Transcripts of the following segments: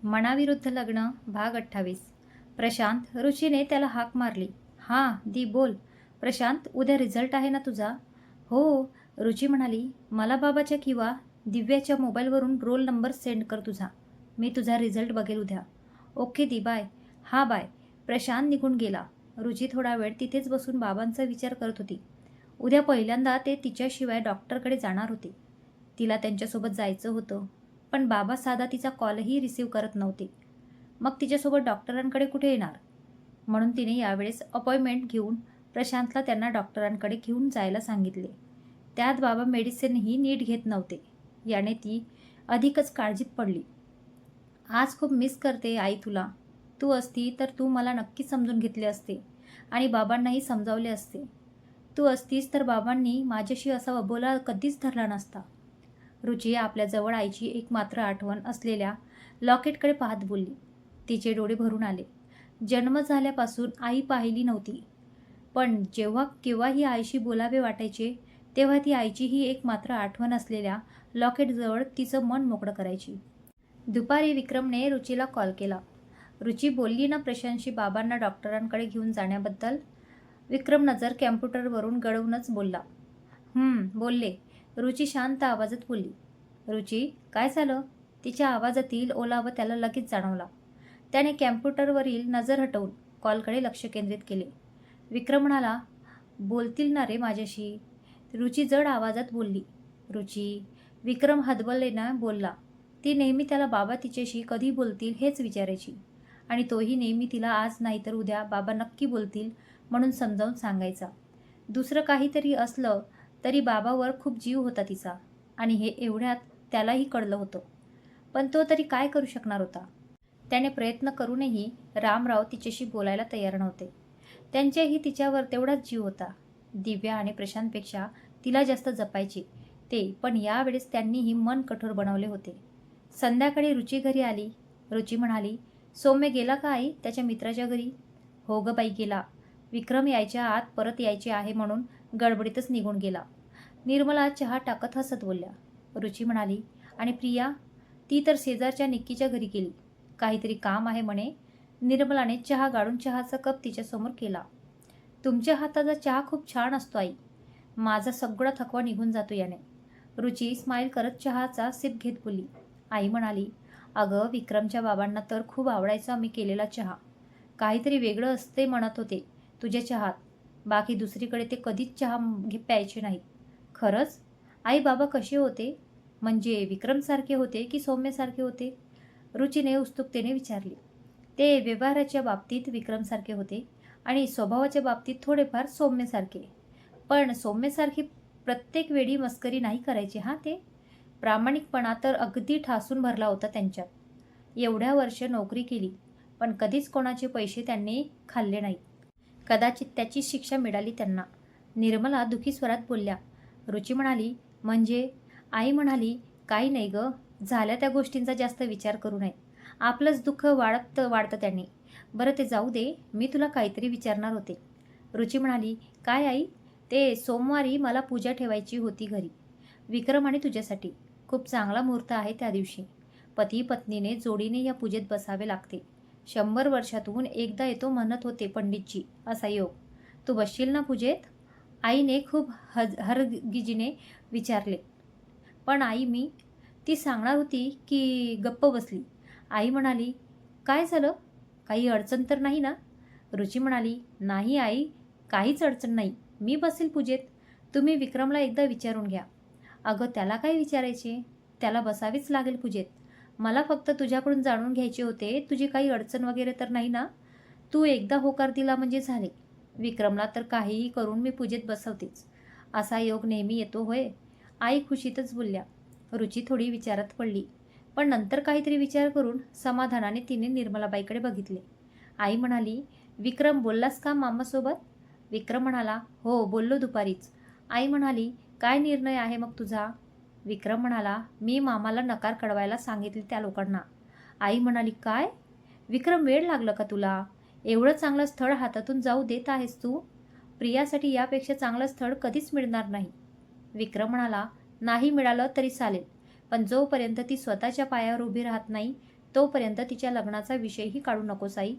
मनाविरुद्ध लग्न भाग 28. प्रशांत. रुचीने त्याला हाक मारली. हां दी बोल. प्रशांत. उद्या रिझल्ट आहे ना तुझा? हो. रुची म्हणाली, मला बाबाच्या किंवा दिव्याच्या मोबाईलवरून रोल नंबर सेंड कर तुझा. मी तुझा रिझल्ट बघेल उद्या. ओके दी बाय. हां बाय. प्रशांत निघून गेला. रुची थोडा वेळ तिथेच बसून बाबांचा विचार करत होती. उद्या पहिल्यांदा ते तिच्याशिवाय डॉक्टरकडे जाणार होते. तिला त्यांच्यासोबत जायचं होतं, पण बाबा साधा तिचा कॉलही रिसीव्ह करत नव्हते. मग तिच्यासोबत डॉक्टरांकडे कुठे येणार? म्हणून तिने यावेळेस अपॉइंटमेंट घेऊन प्रशांतला त्यांना डॉक्टरांकडे घेऊन जायला सांगितले. त्यात बाबा मेडिसिनही नीट घेत नव्हते. याने ती अधिकच काळजीत पडली. आज खूप मिस करते आई तुला. तू असती तर तू मला नक्की समजून घेतले असते आणि बाबांनाही समजावले असते. तू असतीस तर बाबांनी माझ्याशी असा बोला कधीच धरला नसता. रुची आपल्याजवळ आईची एकमात्र आठवण असलेल्या लॉकेटकडे पाहत बोलली. तिचे डोळे भरून आले. जन्म झाल्यापासून आई पाहिली नव्हती, पण जेव्हा केव्हाही आईशी बोलावे वाटायचे तेव्हा ती आईची ही एकमात्र आठवण असलेल्या लॉकेटजवळ तिचं मन मोकळं करायची. दुपारी विक्रमने रुचीला कॉल केला. रुची बोलली ना प्रशांतशी बाबांना डॉक्टरांकडे घेऊन जाण्याबद्दल? विक्रम नजर कॅम्प्युटरवरून गळवूनच बोलला. बोलले. रुची शांत आवाजात बोलली. रुची, काय झालं? तिच्या आवाजातील ओलावा त्याला लगेच जाणवला. त्याने कॅम्प्युटरवरील नजर हटवून कॉलकडे लक्ष केंद्रित केले. विक्रम म्हणाला, बोलतील ना रे माझ्याशी? रुची जड आवाजात बोलली. रुची. विक्रम हतबलतेने बोलला. ती नेहमी त्याला बाबा तिच्याशी कधी बोलतील हेच विचारायची, आणि तोही नेहमी तिला आज नाही तर उद्या बाबा नक्की बोलतील म्हणून समजावून सांगायचा. दुसरं काहीतरी असलं तरी बाबावर खूप जीव होता तिचा, आणि हे एवढ्यात त्यालाही कळलं होतं. पण तो तरी काय करू शकणार होता? त्याने प्रयत्न करूनही रामराव तिच्याशी बोलायला तयार नव्हते. त्यांच्याही तिच्यावर तेवढाच जीव होता. दिव्या आणि प्रशांतपेक्षा तिला जास्त जपायचे ते, पण यावेळेस त्यांनीही मन कठोर बनवले होते. संध्याकाळी रुची घरी आली. रुची म्हणाली, सौम्य गेला का आई त्याच्या मित्राच्या घरी? हो ग बाई गेला. विक्रम यायच्या आत परत यायचे आहे म्हणून गडबडीतच निघून गेला. निर्मला चहा टाकत हसत बोलल्या. रुची म्हणाली, आणि प्रिया? ती तर शेजारच्या निक्कीच्या घरी गेली. काहीतरी काम आहे म्हणे. निर्मलाने चहा गाळून चहाचा कप तिच्यासमोर केला. तुमच्या हाताचा चहा खूप छान असतो आई. माझा सगळा थकवा निघून जातो याने. रुची स्माईल करत चहाचा सिप घेत बोलली. आई म्हणाली, अगं विक्रमच्या बाबांना तर खूप आवडायचा मी केलेला चहा. काहीतरी वेगळं असते म्हणत होते तुझ्या चहात. बाकी दुसरीकडे ते कधीच चहा प्यायचे नाहीत. खरंच? आई बाबा कसे होते? म्हणजे विक्रमसारखे होते की सौम्यसारखे होते? रुचीने उत्सुकतेने विचारले. ते व्यवहाराच्या बाबतीत विक्रमसारखे होते आणि स्वभावाच्या बाबतीत थोडेफार सौम्यसारखे. पण सौम्यसारखी प्रत्येक वेळी मस्करी नाही करायची हां ते. प्रामाणिकपणा तर अगदी ठासून भरला होता त्यांच्यात. एवढ्या वर्ष नोकरी केली, पण कधीच कोणाचे पैसे त्यांनी खाल्ले नाहीत. कदाचित त्याची शिक्षा मिळाली त्यांना. निर्मला दुखी स्वरात बोलल्या. रुची म्हणाली, म्हणजे? आई म्हणाली, काही नाही ग, झाल्या त्या गोष्टींचा जास्त विचार करू नये. आपलंच दुःख वाढतं त्यांनी. बरं ते जाऊ दे, मी तुला काहीतरी विचारणार होते. रुची म्हणाली, काय आई? ते सोमवारी मला पूजा ठेवायची होती घरी, विक्रम आणि तुझ्यासाठी. खूप चांगला मुहूर्त आहे त्या दिवशी. पती पत्नीने जोडीने या पूजेत बसावे लागते. 100 वर्षातून एकदा येतो म्हणत होते पंडितजी असा योग. तू बसशील ना पूजेत? आईने खूप हरगिजीने विचारले. पण आई मी. ती सांगणार होती की गप्प बसली. आई म्हणाली, काय झालं? काही अडचण तर नाही ना? रुची म्हणाली, नाही आई, काहीच अडचण नाही. मी बसेल पूजेत. तुम्ही विक्रमला एकदा विचारून घ्या. अगं त्याला काय विचारायचे? त्याला बसावेच लागेल पूजेत. मला फक्त तुझ्याकडून जाणून घ्यायचे होते, तुझी काही अडचण वगैरे तर नाही ना? तू एकदा होकार दिला म्हणजे झाले. विक्रमला तर काहीही करून मी पूजेत बसवतेच. असा योग नेहमी येतो होय? आई खुशीतच बोलल्या. रुची थोडी विचारात पडली, पण नंतर काहीतरी विचार करून समाधानाने तिने निर्मलाबाईकडे बघितले. आई म्हणाली, विक्रम बोललास का मामासोबत? विक्रम म्हणाला, हो बोललो दुपारीच. आई म्हणाली, काय निर्णय आहे मग तुझा? विक्रम म्हणाला, मी मामाला नकार कळवायला सांगितले त्या लोकांना. आई म्हणाली, काय? विक्रम वेळ लागलं का तुला? एवढं चांगलं स्थळ हातातून जाऊ देत आहेस तू? प्रियासाठी यापेक्षा चांगलं स्थळ कधीच मिळणार नाही. विक्रम म्हणाला, नाही मिळालं तरी चालेल, पण जोपर्यंत ती स्वतःच्या पायावर उभी राहत नाही तोपर्यंत तिच्या लग्नाचा विषयही काढू नकोस आई.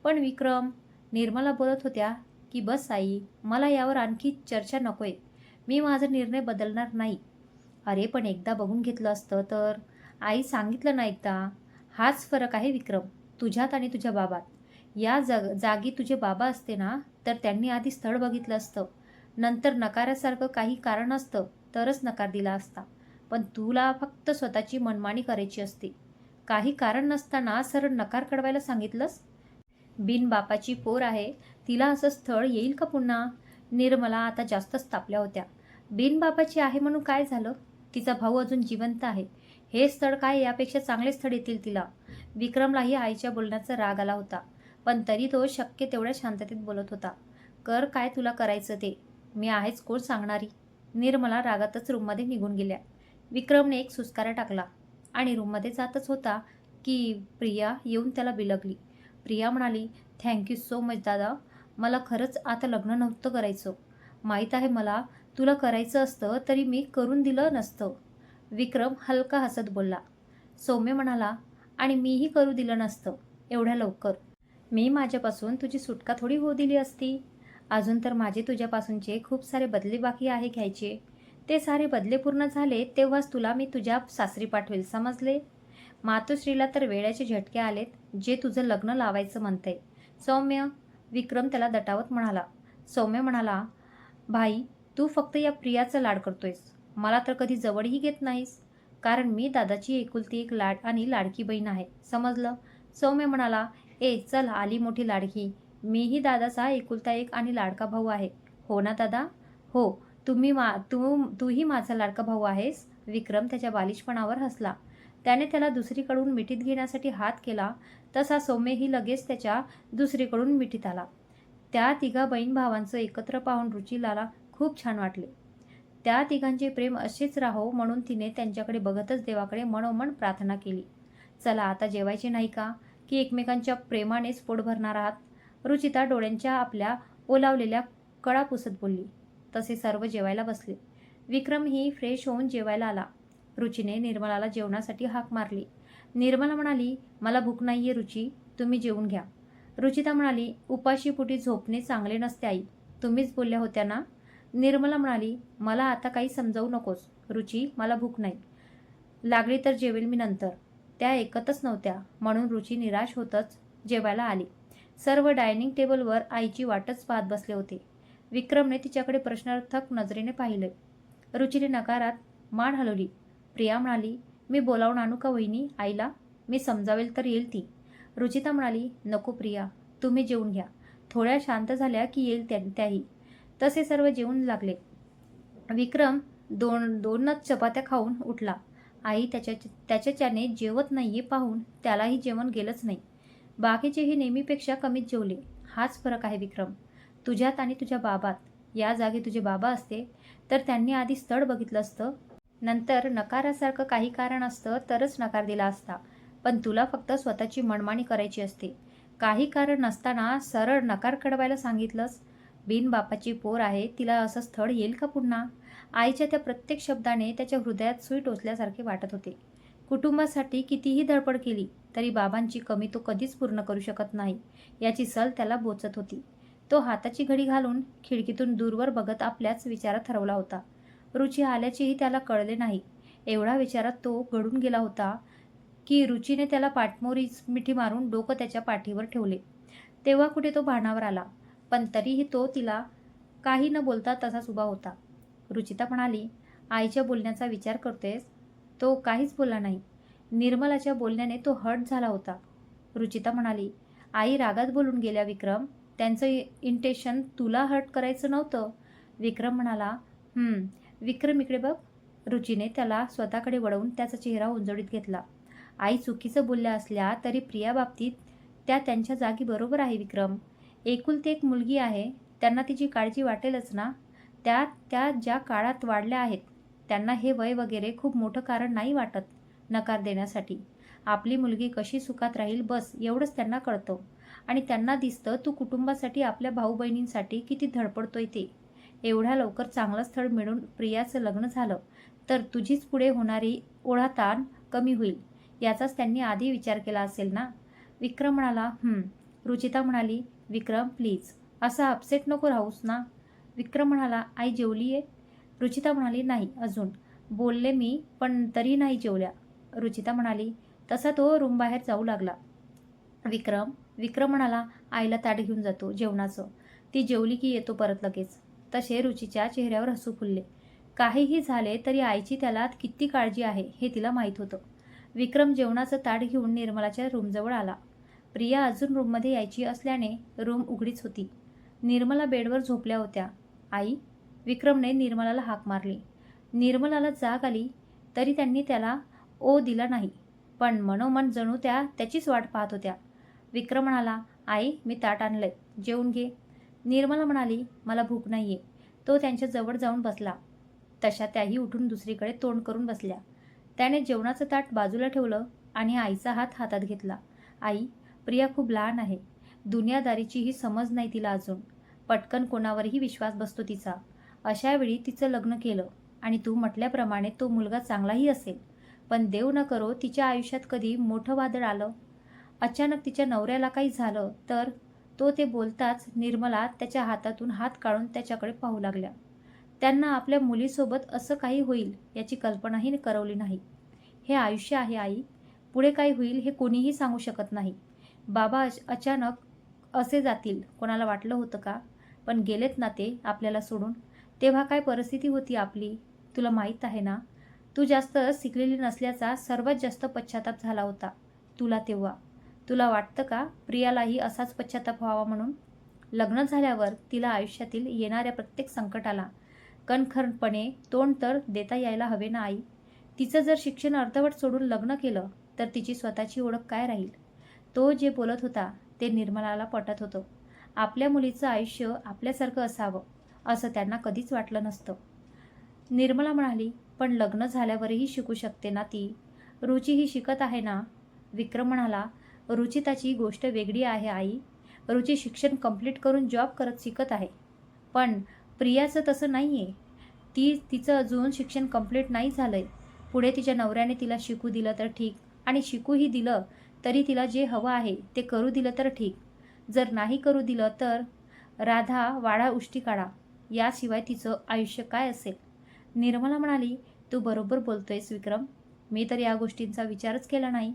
पण विक्रम, निर्मला बोलत होत्या की बस आई, मला यावर आणखी चर्चा नकोय. मी माझा निर्णय बदलणार नाही. अरे पण एकदा बघून घेतलं असतं तर. आई सांगितलं ना एकदा. हाच फरक आहे विक्रम, तुझ्यात आणि तुझ्या बाबात. या जागी तुझे बाबा असते ना, तर त्यांनी आधी स्थळ बघितलं असतं, नंतर नकारासारखं काही कारण असतं तरच नकार दिला असता. पण तुला फक्त स्वतःची मनमानी करायची असते. काही कारण नसताना सरळ नकार कळवायला सांगितलंस. बिन बापाची पोर आहे, तिला असं स्थळ येईल का पुन्हा? निर्मला आता जास्तच तापल्या होत्या. बिन बापाची आहे म्हणून काय झालं? तिचा भाऊ अजून जिवंत आहे. हे स्थळ काय, यापेक्षा चांगले स्थळ येतील तिला. विक्रमलाही आईच्या बोलण्याचा राग आला होता, पण तरी तो शक्य तेवढ्या शांततेत बोलत होता. कर काय तुला करायचं ते, मी आहेच, कोण सांगणारी. निर्मला रागातच रूममध्ये निघून गेल्या. विक्रमने एक सुस्कारा टाकला आणि रूममध्ये जातच होता की प्रिया येऊन त्याला बिलगली. प्रिया म्हणाली, थँक्यू सो मच दादा, मला खरंच आता लग्न नव्हतं करायचं. माहीत आहे मला, तुला करायचं असतं तरी मी करून दिलं नसतं. विक्रम हलका हसत बोलला. सौम्य म्हणाला, आणि मीही करू दिलं नसतं एवढ्या लवकर. मी माझ्यापासून तुझी सुटका थोडी होऊ दिली असती. अजून तर माझे तुझ्यापासूनचे खूप सारे बदले बाकी आहे घ्यायचे. ते सारे बदले पूर्ण झाले तेव्हाच तुला मी तुझ्या सासरी पाठवेल, समजले. मातोश्रीला तर वेळाचे झटके आलेत, जे तुझं लग्न लावायचं म्हणतंय. सौम्य, विक्रम त्याला दटावत म्हणाला. सौम्य म्हणाला, भाई तू फक्त या प्रियाचा लाड करतोयस, मला तर कधी जवळही घेत नाहीस. कारण मी दादाची एकुलती एक लाड आणि लाडकी बहीण आहे, समजलं. सौम्य म्हणाला, ए चल आली मोठी लाडकी, मीही दादाचा एकुलता एक आणि लाडका भाऊ आहे. हो ना दादा? हो, तूही माझा लाडका भाऊ आहेस. विक्रम त्याच्या बालिशपणावर हसला. त्याने त्याला दुसरीकडून मिठीत घेण्यासाठी हात केला, तसा सौम्यही लगेच त्याच्या दुसरीकडून मिठीत आला. त्या तिघा बहीण भावांचं एकत्र पाहून रुचिलाला खूप छान वाटले. त्या तिघांचे प्रेम असेच राहो म्हणून तिने त्यांच्याकडे बघतच देवाकडे मनोमन प्रार्थना केली. चला आता जेवायचे नाही का, की एकमेकांच्या प्रेमानेच पोट भरणार आहात? रुचिता डोळ्यांच्या आपल्या ओलावलेल्या कळा पुसत बोलली. तसे सर्व जेवायला बसले. विक्रमही फ्रेश होऊन जेवायला आला. रुचीने निर्मलाला जेवणासाठी हाक मारली. निर्मला म्हणाली, मला भूक नाहीये रुची, तुम्ही जेवून घ्या. रुचिता म्हणाली, उपाशीपोटी झोपणे चांगले नसते आई, तुम्हीच बोलल्या होत्या ना. निर्मला म्हणाली, मला आता काही समजावू नकोस रुची, मला भूक नाही. लागली तर जेवेल मी नंतर. त्या ऐकतच नव्हत्या, म्हणून रुची निराश होतच जेवायला आली. सर्व डायनिंग टेबलवर आईची वाटच पाहत बसले होते. विक्रमने तिच्याकडे प्रश्नार्थक नजरेने पाहिले. रुचीने नकारात मान हलवली. प्रिया म्हणाली, मी बोलावून आणू का वहिनी आईला, मी समजावेल तर येईल ती. रुचिता म्हणाली, नको प्रिया, तुम्ही जेवून घ्या, थोड्या शांत झाल्या की येईल त्याही. तसे सर्व जेवून लागले. विक्रम दोनच चपात्या खाऊन उठला. आई त्याच्याने जेवत नाहीये पाहून त्यालाही जेवण गेलंच नाही. बाकीचेही नेहमीपेक्षा कमीच जेवले. हाच फरक आहे विक्रम, तुझ्यात आणि तुझ्या बाबात. या जागी तुझे बाबा असते तर त्यांनी आधी स्थळ बघितलं असतं, नंतर नकारासारखं काही कारण असतं तरच नकार दिला असता. पण तुला फक्त स्वतःची मनमानी करायची असते. काही कारण नसताना सरळ नकार कळवायला सांगितलंस. बिन बापाची पोर आहे, तिला असं स्थळ येईल का पुन्हा? आईच्या त्या प्रत्येक शब्दाने त्याच्या हृदयात सुई टोचल्यासारखे वाटत होते. कुटुंबासाठी कितीही धडपड केली तरी बाबांची कमी तो कधीच पूर्ण करू शकत नाही, याची सल त्याला बोचत होती. तो हाताची घडी घालून खिडकीतून दूरवर बघत आपल्याच विचारात हरवला होता. रुची आल्याचेही त्याला कळले नाही. एवढा विचारात तो गढून गेला होता की रुचीने त्याला पाठमोरीच मिठी मारून डोकं त्याच्या पाठीवर ठेवले. तेव्हा कुठे तो भानावर आला, पण तरीही तो तिला काही न बोलता तसाच उभा होता. रुचिता म्हणाली, आईच्या बोलण्याचा विचार करतोयस? तो काहीच बोलला नाही. निर्मलाच्या बोलण्याने तो हर्ट झाला होता. रुचिता म्हणाली, आई रागात बोलून गेल्या विक्रम, त्यांचं इंटेन्शन तुला हर्ट करायचं नव्हतं. विक्रम म्हणाला, विक्रम इकडे बघ. रुचीने त्याला स्वतःकडे वळवून त्याचा चेहरा उंजळीत घेतला. आई चुकीचं बोलल्या असल्या तरी प्रिया बाबतीत त्या त्यांच्या जागी बरोबर आहे विक्रम. एकुलती एक मुलगी आहे, त्यांना तिची काळजी वाटेलच ना. त्या ज्या काळात वाढल्या आहेत त्यांना हे वय वगैरे खूप मोठं कारण नाही वाटत नकार देण्यासाठी. आपली मुलगी कशी सुखात राहील बस एवढंच त्यांना कळतं. आणि त्यांना दिसतं तू कुटुंबासाठी, आपल्या भाऊ बहिणींसाठी किती धडपडतोय ते. एवढ्या लवकर चांगलं स्थळ मिळून प्रियाचं लग्न झालं तर तुझीच पुढे होणारी ओढाताण कमी होईल, याचाच त्यांनी आधी विचार केला असेल ना. विक्रम म्हणाला, रुचिता म्हणाली, विक्रम प्लीज असा अपसेट नको राहूस ना. विक्रम म्हणाला, आई जेवली आहे? रुचिता म्हणाली, नाही अजून. बोलले मी, पण तरी नाही जेवल्या. रुचिता म्हणाली, तसा तो रूमबाहेर जाऊ लागला. विक्रम म्हणाला, आईला ताट घेऊन जातो जेवणाचं. ती जेवली की येतो परत लगेच. तसे रुचीच्या चेहऱ्यावर हसू फुलले. काहीही झाले तरी आईची त्याला किती काळजी आहे हे तिला माहीत होतं. विक्रम जेवणाचं ताट घेऊन निर्मलाच्या रूमजवळ आला. प्रिया अजून रूममध्ये यायची असल्याने रूम उघडीच होती. निर्मला बेडवर झोपल्या होत्या. आई, विक्रमने निर्मलाला हाक मारली. निर्मलाला जाग आली तरी त्यांनी त्याला ओ दिला नाही, पण मनोमन जणू त्या त्याचीच वाट पाहत होत्या. विक्रम म्हणाला, आई मी ताट आणलंय, जेवून घे. निर्मला म्हणाली, मला भूक नाहीये. तो त्यांच्या जवळ जाऊन बसला. तशा त्याही उठून दुसरीकडे तोंड करून बसल्या. त्याने जेवणाचं ताट बाजूला ठेवलं आणि आईचा हात हातात घेतला. आई, प्रिया खूप लहान आहे. दुनियादारीचीही समज नाही तिला अजून. पटकन कोणावरही विश्वास बसतो तिचा. अशा वेळी तिचं लग्न केलं आणि तू म्हटल्याप्रमाणे तो मुलगा चांगलाही असेल, पण देव न करो तिच्या आयुष्यात कधी मोठं वादळ आलं, अचानक तिच्या नवऱ्याला काही झालं तर. तो ते बोलताच निर्मला त्याच्या हातातून हात काढून त्याच्याकडे पाहू लागल्या. त्यांना आपल्या मुलीसोबत असं काही होईल याची कल्पनाही करवली नाही. हे आयुष्य आहे आई, पुढे काय होईल हे कोणीही सांगू शकत नाही. बाबा अचानक असे जातील कोणाला वाटलं होतं का? पण गेलेत ना ते आपल्याला सोडून. तेव्हा काय परिस्थिती होती आपली तुला माहीत आहे ना. तू जास्त शिकलेली नसल्याचा सर्वात जास्त पश्चाताप झाला होता तुला तेव्हा. तुला वाटतं का प्रियालाही असाच पश्चाताप व्हावा म्हणून? लग्न झाल्यावर तिला आयुष्यातील येणाऱ्या प्रत्येक संकटाला कणखरपणे तोंड तर देता यायला हवे ना आई. तिचं जर शिक्षण अर्धवट सोडून लग्न केलं तर तिची स्वतःची ओळख काय राहील? तो जे बोलत होता ते निर्मलाला पटत होतं. आपल्या मुलीचं आयुष्य आपल्यासारखं असावं असं त्यांना कधीच वाटलं नसतं. निर्मला म्हणाली, पण लग्न झाल्यावरही शिकू शकते ना ती. रुची ही शिकत आहे ना. विक्रम म्हणाला, रुचिताची गोष्ट वेगळी आहे आई. रुची शिक्षण कंप्लीट करून जॉब करत शिकत आहे. पण प्रियाचं तसं नाही आहे. तिचं अजून शिक्षण कंप्लीट नाही झालंय. पुढे तिच्या नवऱ्याने तिला शिकू दिलं तर ठीक, आणि शिकूही दिलं तरी तिला जे हवं आहे ते करू दिलं तर ठीक. जर नाही करू दिलं तर राधा वाडा उष्टी काढा, याशिवाय तिचं आयुष्य काय असेल? निर्मला म्हणाली, तू बरोबर बोलतोयस विक्रम. मी तर या गोष्टींचा विचारच केला नाही.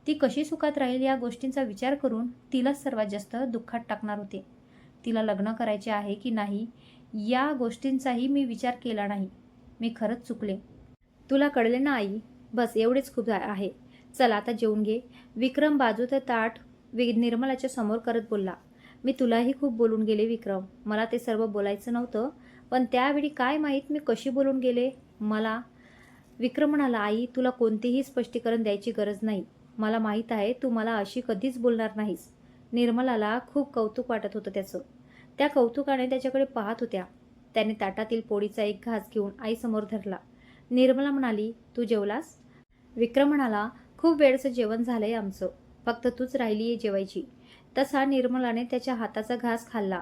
ती कशी सुखात राहील या गोष्टींचा विचार करून तिलाच सर्वात जास्त दुःखात टाकणार होते. तिला लग्न करायचे आहे की नाही या गोष्टींचाही मी विचार केला नाही. मी खरंच चुकले. तुला कळले ना आई. बस एवढेच खूप आहे. चला आता जेवून घे. विक्रम बाजूचं ताट निर्मलाच्या समोर करत बोलला. मी तुलाही खूप बोलून गेले विक्रम. मला ते सर्व बोलायचं नव्हतं, पण त्यावेळी काय माहीत मी कशी बोलून गेले मला. विक्रम म्हणाला, आई तुला कोणतेही स्पष्टीकरण द्यायची गरज नाही. मला माहीत आहे तू मला अशी कधीच बोलणार नाहीस. निर्मलाला खूप कौतुक वाटत होतं त्याचं. त्या कौतुकाने त्याच्याकडे पाहत होत्या. त्याने ताटातील पोळीचा एक घास घेऊन आईसमोर धरला. निर्मला म्हणाली, तू जेवलास? विक्रम म्हणाला, खूप वेळचं जेवण झालंय आमचं, फक्त तूच राहिली आहे जेवायची. तसा निर्मलाने त्याच्या हाताचा घास खाल्ला.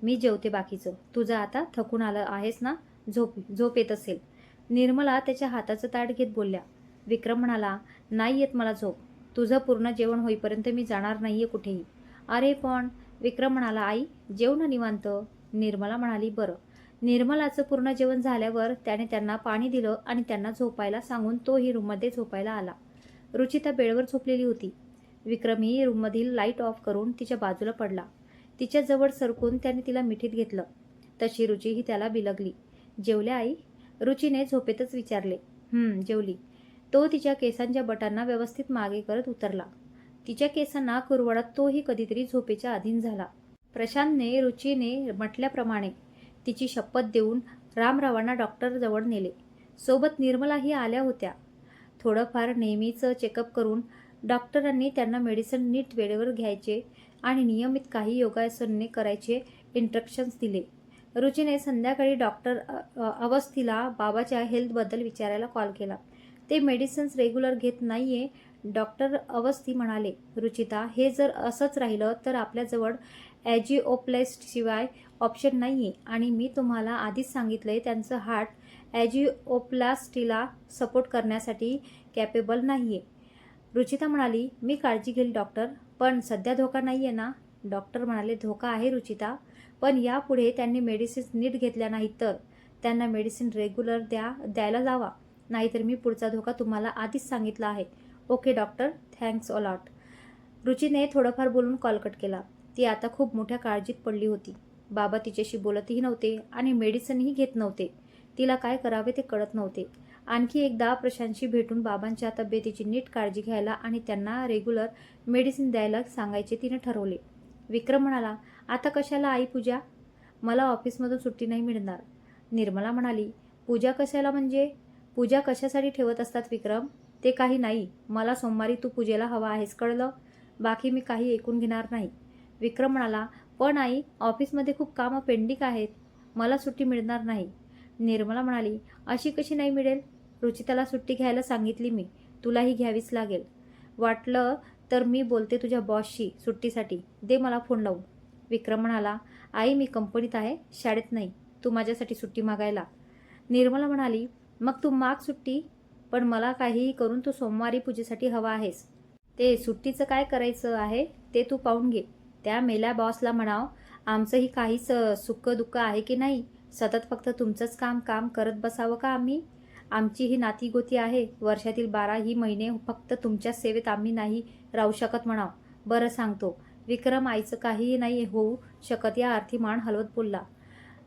मी जेवते बाकीचं. तुझं आता थकून आलं आहेस ना, झोप येत असेल. निर्मला त्याच्या हाताचं ताट घेत बोलल्या. विक्रम म्हणाला, नाही येत मला झोप. तुझं पूर्ण जेवण होईपर्यंत मी जाणार नाहीये कुठेही. अरे पण, विक्रम म्हणाला, आई जेव ना निवांत. निर्मला म्हणाली, बरं. निर्मलाचं पूर्ण जेवण झाल्यावर त्याने त्यांना पाणी दिलं आणि त्यांना झोपायला सांगून तोही रूममध्ये झोपायला आला. रुचिता बेडवर झोपलेली होती. विक्रमही रूममधील लाईट ऑफ करून तिच्या बाजूला पडला. तिच्या जवळ सरकून त्याने तिला मिठीत घेतलं. तशी रुचीही त्याला बिलगली. जेवल्या आई? रुचीने झोपेतच विचारले. जेवली. तो तिच्या केसांच्या बटांना व्यवस्थित मागे करत उतरला. तिच्या केसांना कुरवडत तोही कधीतरी झोपेच्या अधीन झाला. प्रशांतने रुचीने म्हटल्याप्रमाणे तिची शपथ देऊन रामरावांना डॉक्टरजवळ नेले. सोबत निर्मलाही आल्या होत्या. थोडंफार नेहमीचं चेकअप करून डॉक्टरांनी त्यांना मेडिसिन नीट वेळेवर घ्यायचे आणि नियमित काही योगासने करायचे इंस्ट्रक्शन्स दिले. रुचीने संध्याकाळी डॉक्टर अवस्थीला बाबाच्या हेल्थबद्दल विचारायला कॉल केला. ते मेडिसिन्स रेग्युलर घेत नाहीये. डॉक्टर अवस्थी म्हणाले, रुचिता हे जर असंच राहिलं तर आपल्याजवळ ॲजिओप्लास्टीशिवाय ऑप्शन नाही आहे, आणि मी तुम्हाला आधीच सांगितलंय त्यांचं हार्ट ॲजिओप्लास्टीला सपोर्ट करण्यासाठी कॅपेबल नाही आहे. रुचिता म्हणाली, मी काळजी घेईल डॉक्टर, पण सध्या धोका नाही आहे ना? डॉक्टर म्हणाले, धोका आहे रुचिता, पण यापुढे त्यांनी मेडिसिन्स नीट घेतल्या नाहीत तर त्यांना मेडिसिन रेग्युलर द्यायला जावा, नाहीतर मी पुढचा धोका तुम्हाला आधीच सांगितला आहे. Okay doctor, thanks a lot. रुचीने थोडंफार बोलून कॉल कट केला. ती आता खूप मोठ्या काळजीत पडली होती. बाबा तिच्याशी बोलतही नव्हते आणि मेडिसिनही घेत नव्हते. तिला काय करावे ते कळत नव्हते. आणखी एकदा प्रशांतशी भेटून बाबांच्या तब्येतीची नीट काळजी घ्यायला आणि त्यांना रेग्युलर मेडिसिन द्यायला सांगायचे तिने ठरवले. विक्रम म्हणाला, आता कशाला आई पूजा? मला ऑफिसमधून सुट्टी नाही मिळणार. निर्मला म्हणाली, पूजा कशाला म्हणजे? पूजा कशासाठी ठेवत असतात विक्रम? ते काही नाही. मला सोमवारी तू पूजेला हवा आहेस, कळलं? बाकी मी काही ऐकून घेणार नाही. विक्रम म्हणाला, पण आई, ऑफिसमध्ये खूप कामं पेंडिंग आहेत. मला सुट्टी मिळणार नाही. निर्मला म्हणाली, अशी कशी नाही मिळेल? रुचिताला सुट्टी घ्यायला सांगितली मी. तुलाही घ्यावीच लागेल. वाटलं तर मी बोलते तुझ्या बॉसशी सुट्टीसाठी. दे मला फोन लावून. विक्रम म्हणाला, आई मी कंपनीत आहे, शाळेत नाही. तू माझ्यासाठी सुट्टी मागायला. निर्मला म्हणाली, मग तू माग सुट्टी, पण मला काहीही करून तू सोमवारी पूजेसाठी हवा आहेस. ते सुट्टीचं काय करायचं आहे ते तू पाहून घे. त्या मेल्या बॉसला म्हणाव, आमचंही काहीच सुख दुःख आहे की नाही? सतत फक्त तुमचंच काम काम करत बसावं का आम्ही? आमची ही नातीगोती आहे. वर्षातील 12ही महिने फक्त तुमच्या सेवेत आम्ही नाही राहू शकत म्हणाव. बरं सांगतो. विक्रम आईचं काहीही नाही होऊ शकत या अर्थी मान हलवत बोलला.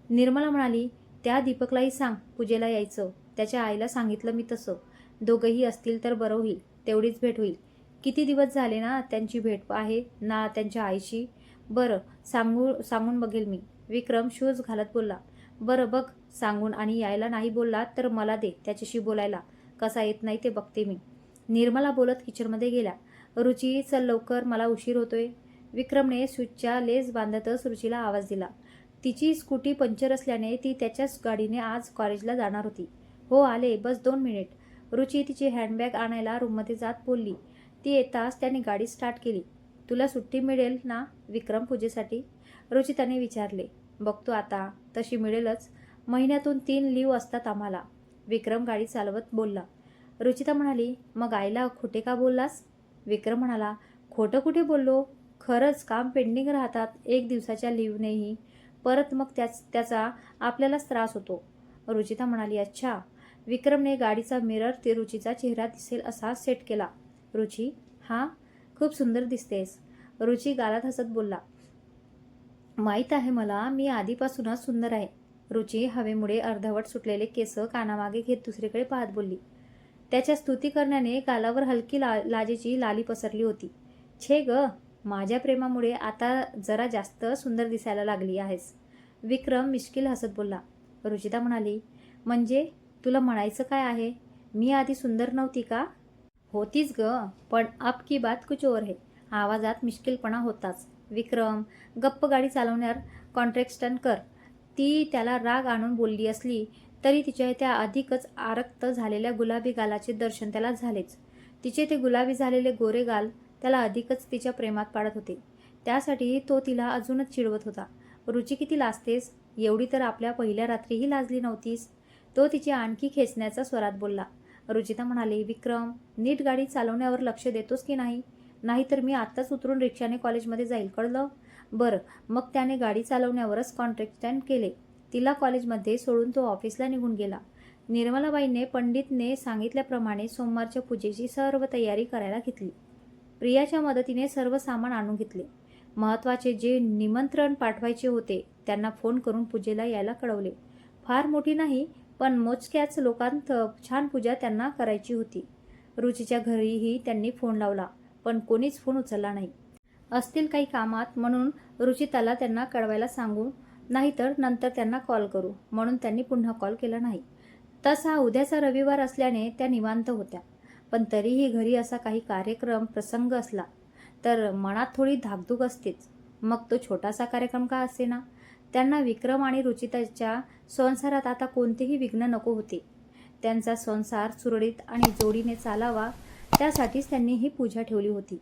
निर्मला म्हणाली, त्या दीपकलाही सांग पूजेला यायचं. त्याच्या आईला सांगितलं मी तसं. दोघंही असतील तर बरं होईल. तेवढीच भेट होईल. किती दिवस झाले ना त्यांची भेट आहे ना त्यांच्या आईशी. बरं सांगून बघेल मी. विक्रम शूज घालत बोलला. बरं बघ सांगून, आणि यायला नाही बोलला तर मला दे त्याच्याशी बोलायला. कसा येत नाही ते बघते मी. निर्मला बोलत किचनमध्ये गेल्या. रुची, चल लवकर, मला उशीर होतोय. विक्रमने स्विचच्या लेस बांधतच रुचीला आवाज दिला. तिची स्कूटी पंक्चर असल्याने ती त्याच्याच गाडीने आज कॉलेजला जाणार होती. हो आले, बस 2 मिनिट. रुची तिची हँडबॅग आणायला रूममध्ये जात बोलली. ती येताच त्याने गाडी स्टार्ट केली. तुला सुट्टी मिळेल ना विक्रम पूजेसाठी? रुचिताने विचारले. बघतो आता, तशी मिळेलच. महिन्यातून 3 लीव्ह असतात आम्हाला. विक्रम गाडी चालवत बोलला. रुचिता म्हणाली, मग आईला खोटे का बोललास? विक्रम म्हणाला, खोटं कुठे बोललो? खरंच काम पेंडिंग राहतात 1 दिवसाच्या लीव्हनेही. परत मग त्याचा आपल्यालाच त्रास होतो. रुचिता म्हणाली, अच्छा. विक्रमने गाडीचा मिरर ते रुचीचा चेहरा दिसेल असा सेट केला. रुची, हां, खूप सुंदर दिसतेस. रुची गालात हसत बोलला. माहीत आहे मला, मी आधीपासूनच सुंदर आहे. रुची हवेमुळे अर्धवट सुटलेले केस कानामागे घेत दुसरीकडे पाहत बोलली. त्याच्या स्तुती करण्याने गालावर हलकी लाजेची लाली पसरली होती. छे ग, माझ्या प्रेमामुळे आता जरा जास्त सुंदर दिसायला लागली आहेस. विक्रम मिश्किल हसत बोलला. रुचिता म्हणाली, म्हणजे तुला म्हणायचं काय आहे? मी आधी सुंदर नव्हती का? होतीच ग, पण अब की बात कुछ और है. आवाजात मिश्किलपणा होताच. विक्रम, गप्प गाडी चालवण्यावर कॉन्ट्रॅक्शन कर. ती त्याला राग आणून बोलली असली तरी तिच्या त्या अधिकच आरक्त झालेल्या गुलाबी गालाचे दर्शन त्याला झालेच. तिचे ते गुलाबी झालेले गोरे गाल त्याला अधिकच तिच्या प्रेमात पाडत होते. त्यासाठी तो तिला अजूनच चिडवत होता. रुची, किती लाजतेस? एवढी तर आपल्या पहिल्या रात्रीही लाजली नव्हतीस. तो तिची आणखी खेचण्याचा स्वरात बोलला. रुचिता म्हणाली, विक्रम, नीट गाडी चालवण्यावर लक्ष देतोस की नाही? नाहीतर मी आत्ताच उतरून रिक्षाने कॉलेजमध्ये जाईल, कळलं? बरं, मग त्याने गाडी चालवण्यावरच कॉन्ट्रॅक्शन केले. तिला कॉलेजमध्ये सोडून तो ऑफिसला निघून गेला. निर्मलाबाईने पंडितने सांगितल्याप्रमाणे सोमवारच्या पूजेची सर्व तयारी करायला घेतली. प्रियाच्या मदतीने सर्व सामान आणून घेतले. महत्त्वाचे जे निमंत्रण पाठवायचे होते त्यांना फोन करून पूजेला यायला कळवले. फार मोठी नाही, पण मोजक्याच लोकांत छान पूजा त्यांना करायची होती. रुचीच्या घरीही त्यांनी फोन लावला, पण कोणीच फोन उचलला नाही. असतील काही कामात म्हणून रुचिताला त्यांना कळवायला सांगू, नाहीतर नंतर त्यांना कॉल करू म्हणून त्यांनी पुन्हा कॉल केला नाही. तसा उद्याचा रविवार असल्याने त्या निवांत होत्या. पण तरीही घरी असा काही कार्यक्रम प्रसंग असला तर मनात थोडी धाकधूक असतेच. मग तो छोटासा कार्यक्रम का असेना. त्यांना विक्रम आणि रुचिताच्या संसारात आता कोणतेही विघ्न नको होते. त्यांचा संसार सुरळीत आणि जोडीने चालावा त्यासाठीच त्यांनी ही पूजा ठेवली होती.